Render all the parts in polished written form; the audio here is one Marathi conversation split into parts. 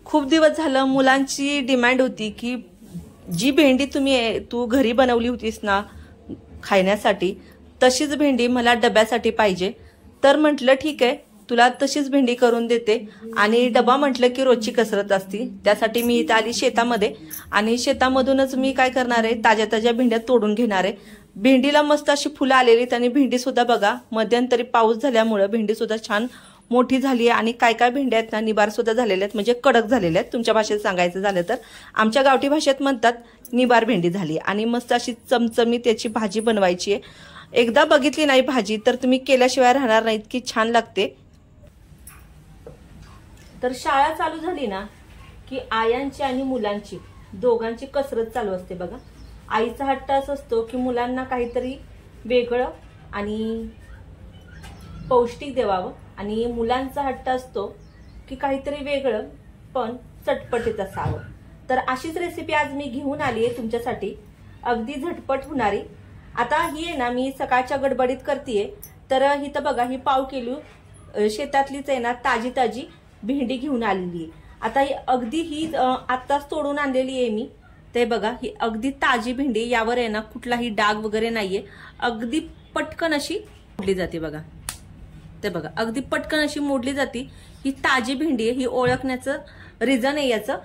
खूप दिवस झालं मुलांची डिमांड होती की जी भेंडी तू घरी बनवली होतीस ना खाण्यासाठी तशीच भेंडी मला डब्यासाठी पाहिजे। तर म्हटलं ठीक आहे तुला तशीच भेंडी करून देते। आणि डबा म्हटलं की रोजची कसरत असती, त्यासाठी मी इथे आली शेतामध्ये आणि शेतामधूनच मी काय करणार आहे ताज्या ताज्या भेंड्या तोडून घेणार आहे। भेंडीला मस्त अशी फुलं आलेली आणि भेंडी सुद्धा बघा मध्यंतरी पाऊस झाल्यामुळे भेंडी सुद्धा छान मोठी झाली आहे। आणि काय काय भेंड्या आहेत ना निबार सुद्धा झालेल्या आहेत, म्हणजे कडक झालेल्या आहेत। तुमच्या भाषेत सांगायचं झालं तर आमच्या गावठी भाषेत म्हणतात निबार भेंडी झाली। आणि मस्त अशी चमचमी त्याची भाजी बनवायची आहे। एकदा बघितली नाही भाजी तर तुम्ही केल्याशिवाय राहणार नाहीत की छान लागते। तर शाळा चालू झाली ना की आयांची आणि मुलांची दोघांची कसरत चालू असते बघा। आईचा हट्ट असतो की मुलांना काहीतरी वेगळं आणि पौष्टिक द्यावं आणि मुलांचा हट्ट असतो की काहीतरी वेगळं पण चटपटीत असावं। तर अशीच रेसिपी आज मी घेऊन आली आहे तुमच्यासाठी, अगदी झटपट होणारी। आता ही आहे ना मी सकाळच्या गडबडीत करतेय। तर ही तर बघा ही पाव किलो शेतातलीच आहे ना ताजी ताजी भेंडी घेऊन आलेली आहे। आता ही अगदी ही आत्ताच तोडून आणलेली आहे मी। ते बघा ही अगदी ताजी भेंडी, यावर आहे ना कुठलाही डाग वगैरे नाहीये, अगदी पटकन अशी मोडली जाते बघा। ते बघा अगदी पटकन अशी मोडली जाते। ही ताजी भेंडी आहे, ही ओळखण्याचं रिझन आहे याचं।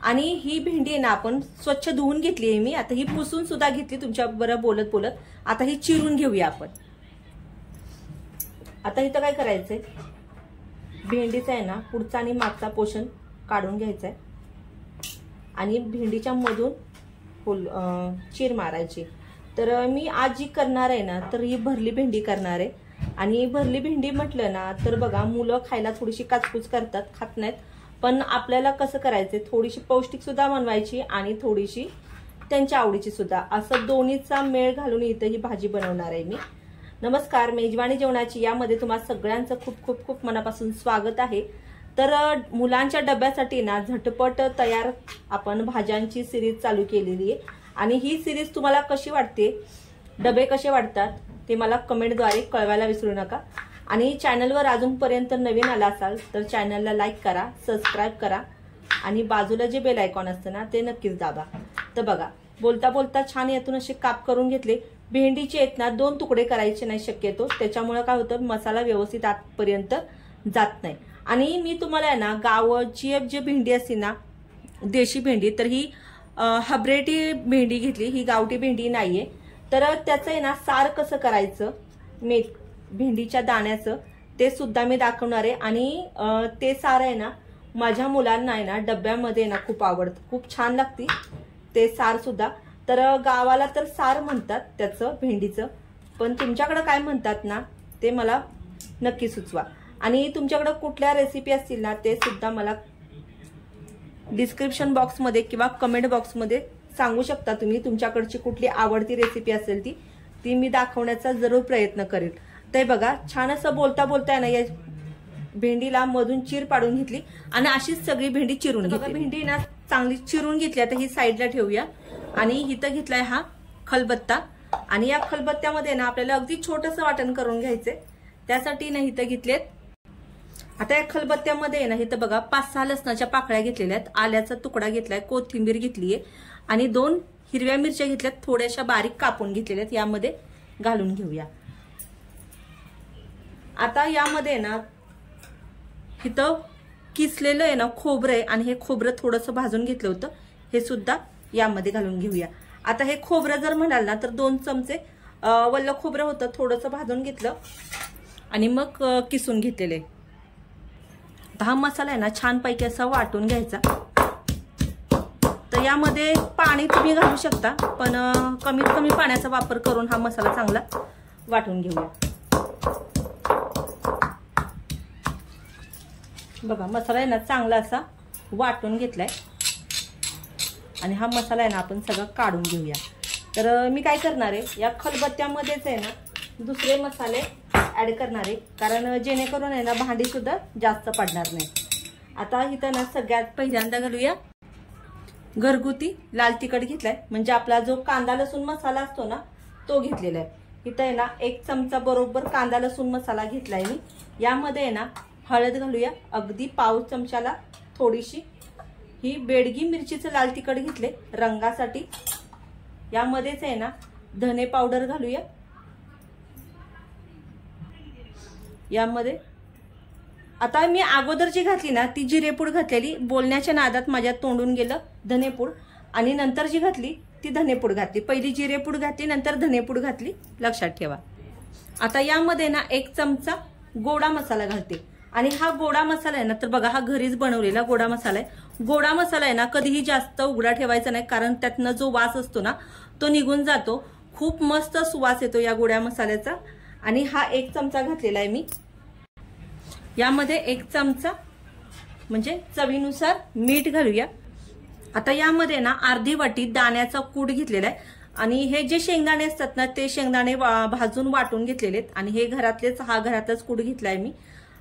आणि ही भेंडी आहे ना आपण स्वच्छ धुवून घेतली आहे मी। आता ही पुसून सुद्धा घेतली तुमच्या बरोबर बोलत बोलत। आता ही चिरून घेऊया आपण। आता इथं काय करायचंय भेंडीचा आहे ना पुढचा आणि मागचा पोषण काढून घ्यायचा आहे आणि भेंडीच्या मधून चीर मारायची। तर मी आज जी करणार आहे ना तर ही भरली भेंडी करणार आहे। आणि भरली भेंडी म्हटलं ना तर बघा मुलं खायला थोडीशी काचकूच करतात, खात नाहीत। पण आपल्याला कसं करायचंय थोडीशी पौष्टिक सुद्धा बनवायची आणि थोडीशी त्यांच्या आवडीची सुद्धा, असं दोन्हीचा मेळ घालून इथं ही भाजी बनवणार आहे मी। नमस्कार, मेजवानी जेवणाची यामध्ये तुम्हा सगळ्यांचं खूप खूप खूप मनापासून स्वागत आहे। तर मुलांच्या डब्यासाठी ना झटपट तयार आपण भाज्यांची सिरीज चालू केलेली आहे। आणि ही सिरीज तुम्हाला कशी वाटते, डबे कसे वाटतात ते मला कमेंटद्वारे कळवायला विसरू नका। आणि चॅनलवर अजूनपर्यंत नवीन आला असाल तर चॅनलला लाईक करा, सबस्क्राईब करा आणि बाजूला जे बेल आयकॉन असतं ना ते नक्कीच दाबा। तर बघा बोलता बोलता छान यातून असे काप करून घेतले। भेंडीचे आहेत ना 2 तुकडे करायचे नाही शक्यतो, त्याच्यामुळे काय होतं मसाला व्यवस्थित आतपर्यंत जात नाही। आणि मी तुम्हाला आहे ना गावची जी भेंडी असते ना देशी भेंडी, तर ही हायब्रिड भेंडी घेतली, ही गावठी भेंडी नाहीये। तर त्याचं आहे ना सार कसं करायचं भेंडीच्या दाण्याचं ते सुद्धा मी दाखवणार आहे। आणि ते सार आहे ना माझ्या मुलांना आहे ना डब्यामध्ये ना खूप आवडतं, खूप छान लागते ते सार सुद्धा। तर गावाला तर सार म्हणतात त्याचं भेंडीचं, पण तुमच्याकडे काय म्हणतात ना ते मला नक्की सुचवा। आणि तुमच्याकडे कुठल्या रेसिपी असतील ना ते सुद्धा मला डिस्क्रिप्शन बॉक्समध्ये किंवा कमेंट बॉक्समध्ये सांगू शकता तुम्ही। तुमच्याकडची कुठली आवडती रेसिपी असेल ती मी दाखवण्याचा जरूर प्रयत्न करेल। ते बघा छान असं बोलता बोलता ना या भेंडीला मधून चीर पाडून घेतली आणि अशीच सगळी भेंडी चिरून घेतली। भेंडी ना चांगली चिरून घेतली, आता ही साईडला ठेवूया। आणि इथं घेतलाय हा खलबत्ता आणि या खलबत्त्यामध्ये ना आपल्याला अगदी छोटंसं वाटण करून घ्यायचंय, त्यासाठी ना इथं घेतलेत। आता या खलबत्त्यामध्ये ना इथं बघा 5-6 लसणाच्या पाकळ्या घेतलेल्या आहेत, आल्याचा तुकडा घेतलाय, कोथिंबीर घेतलीये आणि 2 हिरव्या मिरच्या घेतल्यात, थोड्याशा बारीक कापून घेतलेल्या आहेत, यामध्ये घालून घेऊया। आता यामध्ये ना इथं किसलेलं आहे ना खोबरं आहे आणि हे खोबरं थोडंसं भाजून घेतलं होतं, हे सुद्धा यामध्ये घालून घेऊया। आता हे खोबरं जर म्हणाल ना तर 2 चमचे वल्ल खोबरं होतं, थोडंसं भाजून घेतलं आणि मग किसून घेतलेले। हा मसाला आहे ना छानपैकी असा वाटून घ्यायचा। तर यामध्ये पाणी तुम्ही घालू शकता, पण कमीत कमी पाण्याचा वापर करून हा मसाला चांगला वाटून घेऊया। बघा मसाला आहे ना चांगला असा वाटून घेतलाय आणि हा मसाला आहे ना आपण सगळा काढून घेऊया। तर मी काय करणार आहे या खलबत्त्यामध्येच आहे ना दुसरे मसाले ऍड करणार आहे, कारण जेणेकरून आहे ना भांडी सुद्धा जास्त पडणार नाही। आता इथं ना सगळ्यात पहिल्यांदा घालूया घरगुती लाल तिखट घेतलाय, म्हणजे आपला जो कांदा लसूण मसाला असतो ना तो घेतलेला आहे। इथं आहे ना 1 चमचा बरोबर कांदा लसूण मसाला घेतलाय मी। यामध्ये आहे ना हळद घालूया, अगदी पाव चमचाला थोडीशी ही बेडगी मिरचीचं लाल तिखट घेतले रंगासाठी। यामध्येच आहे ना धने पावडर घालूया। यामध्ये आता मी अगोदर जी घातली ना ती जिरेपूड घातलेली, बोलण्याच्या नादात माझ्या तोंडून गेलं धनेपूड, आणि नंतर जी घातली ती धनेपूड घातली। पहिली जिरेपूड घातली, नंतर धनेपूड घातली, लक्षात ठेवा। आता यामध्ये ना 1 चमचा गोडा मसाला घालते, आणि हा गोडा मसाला आहे ना तर बघा हा घरीच बनवलेला गोडा मसाला आहे। गोडा मसाला आहे ना कधीही जास्त उघडा ठेवायचा नाही, कारण त्यातनं जो वास असतो ना तो निघून जातो। खूप मस्त सुवास येतो या गोड्या मसाल्याचा। आणि हा 1 चमचा घातलेला आहे मी। यामध्ये 1 चमचा म्हणजे चवीनुसार मीठ घालूया। आता यामध्ये ना अर्धी वाटी दाण्याचा कूट घेतलेला आहे, आणि हे जे शेंगदाणे असतात ना ते शेंगदाणे भाजून वाटून घेतलेले आहेत, आणि हे घरातच कूट घेतलाय मी,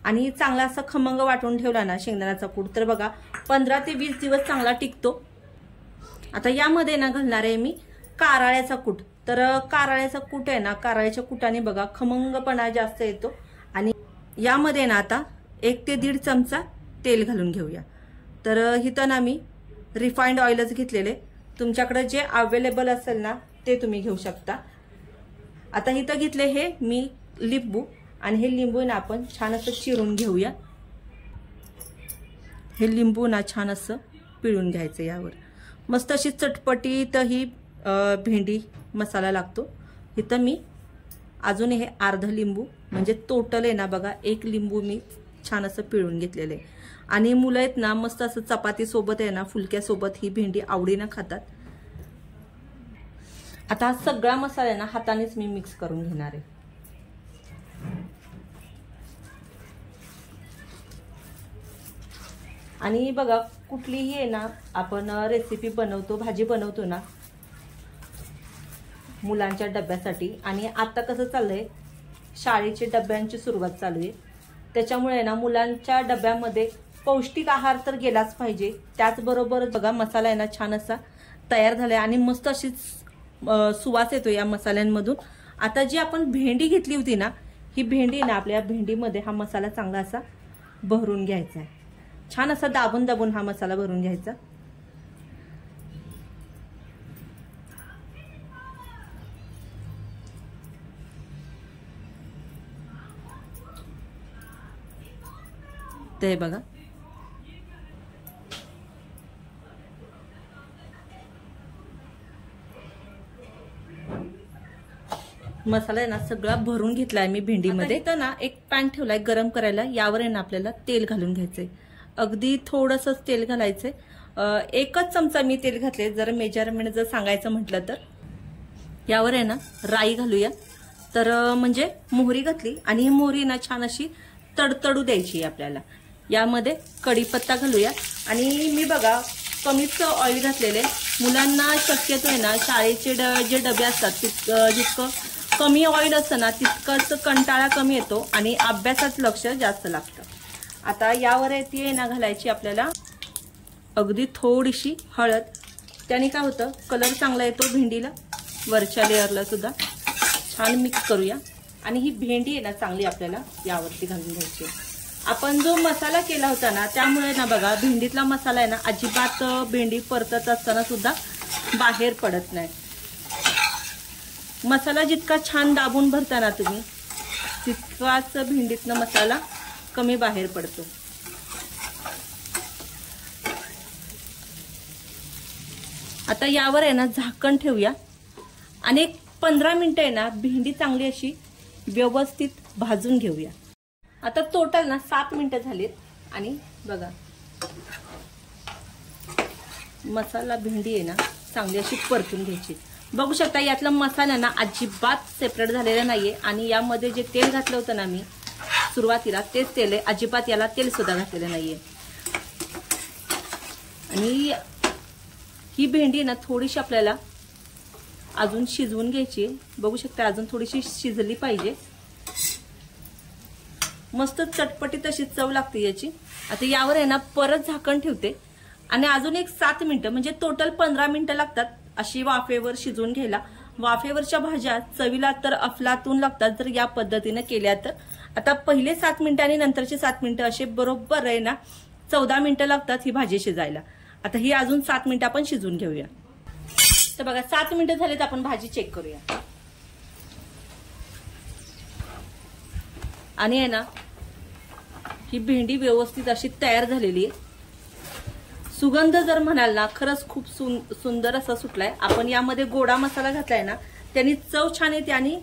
आणि चांगला असा खमंग वाटून ठेवला ना शेंगदाण्याचा कूट तर बघा 15 ते 20 दिवस चांगला टिकतो। आता यामध्ये ना घालणार आहे मी कारळ्याचा कूट। तर कारळ्याचा कूट आहे ना, कारळ्याच्या कुटाने बघा खमंगपणा जास्त येतो। आणि यामध्ये ना आता 1 ते 1.5 चमचा तेल घालून घेऊया। तर इथं ना मी रिफाइंड ऑइलच घेतलेले, तुमच्याकडे जे अवेलेबल असेल ना ते तुम्ही घेऊ शकता। आता इथं घेतले हे मी लिंबू, आणि हे लिंबू ना आपण छान असं चिरून घेऊया। हे लिंबू ना छान असं पिळून घ्यायचं यावर। मस्त अशी चटपटीत ही भेंडी मसाला लागतो। इथं मी अजून हे अर्ध लिंबू म्हणजे टोटल आहे ना बघा 1 लिंबू मी छान असं पिळून घेतलेले, आणि मुलं आहेत ना मस्त असं चपाती सोबत आहे ना फुलक्या सोबत ही भेंडी आवडीनं खातात। आता हा सगळा मसाला आहे ना हातानेच मी मिक्स करून घेणार आहे। आणि बघा कुठलीही आहे ना आपण रेसिपी बनवतो, भाजी बनवतो ना मुलांच्या डब्यासाठी, आणि आता कसं चाललंय शाळेच्या डब्यांची सुरुवात चालू आहे, त्याच्यामुळे ना मुलांच्या डब्यामध्ये पौष्टिक आहार तर गेलाच पाहिजे। त्याचबरोबर बघा मसाला आहे ना छान असा तयार झालाय, आणि मस्त अशी सुवास येतो या मसाल्यांमधून। आता जी आपण भेंडी घेतली होती ना ही भेंडी ना आपल्या भेंडीमध्ये हा मसाला चांगला असा भरून घ्यायचा आहे। छान असा दाबून दाबून हा मसाला भरून घ्यायचा। ते बघा मसाला आहे ना सगळा भरून घेतलाय मी भेंडीमध्ये। तर ना एक पॅन ठेवलाय गरम करायला, यावर आहे ना आपल्याला तेल घालून घ्यायचंय। अगदी थोडंसंच तेल घालायचंय, 1च चमचा मी तेल घातले, जर मेजरमेंट जर सांगायचं म्हटलं तर। यावर आहे ना राई घालूया, तर म्हणजे मोहरी घातली, आणि ही मोहरी ना छान अशी तडतडू द्यायची आपल्याला। यामध्ये कढीपत्ता घालूया, आणि मी बघा कमीच ऑइल घातलेले। मुलांना शक्यतो आहे ना शाळेचे जे डबे असतात जितकं कमी ऑइल असतं ना तितकंच कंटाळा कमी येतो, आणि अभ्यासात लक्ष जास्त लागतं। आता यावर ती ना घालायची आपल्याला अगदी थोडीशी हळद, त्याने काय होतं कलर चांगला येतो भेंडीला, वरच्या लेअरला सुद्धा। छान मिक्स करूया, आणि ही भेंडी आहे ना चांगली आपल्याला यावरती घालून घ्यायची। आपण जो मसाला केला होता ना त्यामुळे ना बघा भेंडीतला मसाला आहे ना अजिबात भेंडी परतत असताना सुद्धा बाहेर पडत नाही। मसाला जितका छान दाबून भरता ना तुम्ही तितकाच भेंडीतला मसाला कमी बाहेर पडतो। आता यावर आहे ना झाकण ठेवूया, आणि 15 मिनिटं आहे ना भेंडी चांगली अशी व्यवस्थित भाजून घेऊया। आता टोटल ना 7 मिनिटं झालीत, आणि बघा मसाला भेंडी आहे ना चांगली अशी परतून घ्यायची। बघू शकता यातला मसाला ना अजिबात सेपरेट झालेला नाहीये, आणि यामध्ये जे तेल घातलं होतं ना मी सुरुवातीला तेच तेल आहे, अजिबात याला तेल सुद्धा घातलेलं नाहीये। आणि ही भेंडी ना थोडीशी आपल्याला अजून शिजवून घ्यायची। बघू शकता अजून थोडीशी शिजली पाहिजे, मस्त चटपटीत अशी चव लागते याची। आता यावर आहे ना परत झाकण ठेवते, आणि अजून एक 7 मिनिटं म्हणजे टोटल 15 मिनिटं लागतात अशी वाफेवर शिजवून घ्यायला। वाफेवरच्या भाज्या चवीला तर अफलातून लागतात जर या पद्धतीने केल्या तर। आता पहिले 7 मिनिटं आणि नंतरचे 7 मिनिटं असे बरोबर आहे ना 14 मिनिटं लागतात ही भाजी शिजायला। आता ही अजून 7 मिनिटं आपण शिजवून घेऊया. तर बघा 7 मिनिटं झालेत, आपण भाजी चेक करूया. आणि आहे ना, ही भेंडी व्यवस्थित अशी तयार झालेली आहे. सुगंध जर म्हणाल ना, खरंच खूप सुंदर असा सुटलाय. आपण यामध्ये गोडा मसाला घातलाय ना, त्यांनी चव छान येते आणि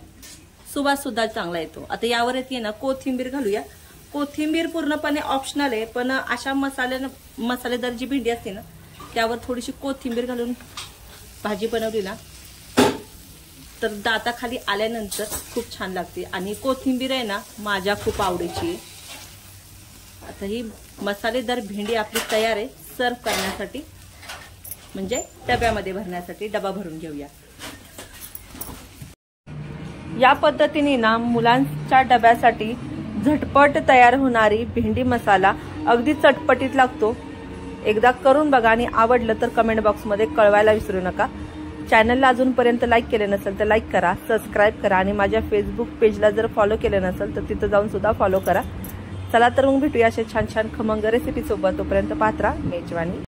सुवास सुद्धा चांगला येतो. आता यावर येते ना कोथिंबीर घालूया. कोथिंबीर पूर्णपणे ऑप्शनल आहे, पण अशा मसालेदार जी भेंडी असते ना, त्यावर थोडीशी कोथिंबीर घालून भाजी बनवली ना, तर दाताखाली आल्यानंतर खूप छान लागते. आणि कोथिंबीर आहे ना, माझ्या खूप आवडीची आहे. आता ही मसालेदार भेंडी आपली तयार आहे सर्व करण्यासाठी, म्हणजे डब्यामध्ये भरण्यासाठी. डबा भरून घेऊया. या पद्धतीने ना मुलांच्या डब्यासाठी झटपट तयार होणारी भेंडी मसाला अगदी चटपटीत लागतो. एकदा करून बघा आणि आवडलं तर कमेंट बॉक्समध्ये कळवायला विसरू नका. चॅनलला अजूनपर्यंत लाईक केले नसेल तर लाईक करा, सबस्क्राईब करा आणि माझ्या फेसबुक पेजला जर फॉलो केलं नसेल तर तिथं जाऊन सुद्धा फॉलो करा. चला तर मग भेटूया अशा छान छान खमंग रेसिपी सोबत. तोपर्यंत पाहत राहा मेजवानी.